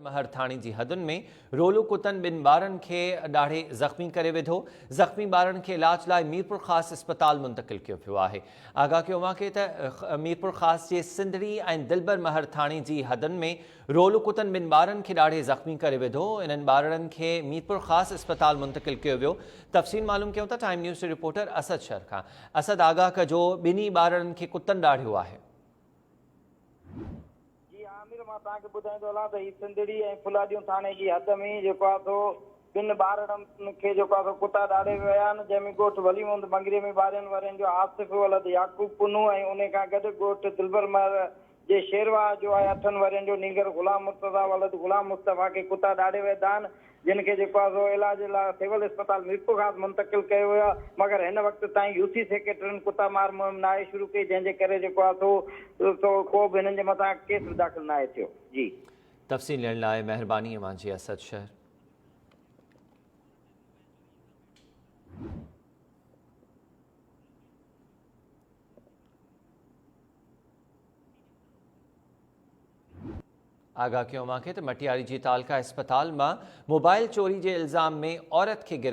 महर थाणे जी हदुनि में रोलू कुतनि ॿिनि ॿारनि खे ॾाढे ज़ख़्मी करे विधो। ज़ख़्मी ॿारनि खे इलाज लाइ मीरपुर ख़ासि अस्पताल मुंतक़िल कयो पियो आहे। आगाह कयो आहे त मीरपुर ख़ासि जे सिंधड़ी ऐं दिलबर महर थाणे जी हदुनि में रोलू कुतनि ॿिनि ॿारनि खे ॾाढे ज़ख़्मी करे विधो। इन्हनि ॿारनि खे मीरपुर ख़ासि अस्पताल मुंतक़िल कयो वियो। तफ़सील मालूम कयूं था टाइम न्यूज़ जे रिपोर्टर असद शर खां। असद, आगाह कजो, ॿिन्ही ॿारनि खे कुतनि ॾाढियो आहे। मां तव्हांखे ॿुधाईंदो हलां त हीअ सिंधड़ी ऐं फुलादियूं थाणे जी हद में जेको आहे सो ॿिनि ॿारनि खे जेको आहे सो कुता ॾाढे विया आहिनि, जंहिंमें ॻोठु वलीमुहम्मद मंगरी में ॿारहंनि वरनि जो आसिफ़ वलद याकूब पुनू ऐं उन खां गॾु ॻोठु दिलबर महर जे शेरवा जो आहे 8 वरनि जो नीगर ग़ुलाम मुर्तज़ा वलद ग़ुलाम मुस्तफ़ा खे कुता ॾाढे वेंदा आहिनि, जिन खे जेको आहे सो इलाज लाइ सिविल अस्पताल मीरपुर खां मुंतक़िल कयो वियो आहे। मगर हिन वक़्त ताईं यूसी सेक्रेटरियुनि कुता मार मुहिम न आहे शुरू कई, जंहिंजे करे जेको आहे सो को बि हिननि जे मथां केस दाख़िल न आहे थियो। जी, तफ़सील ॾियण लाइ महिरबानी मुंहिंजी असद शहर। आगाह कयो आहे त मटियारी जी तालका अस्पताल मां मोबाइल चोरी जे इल्ज़ाम में औरत खे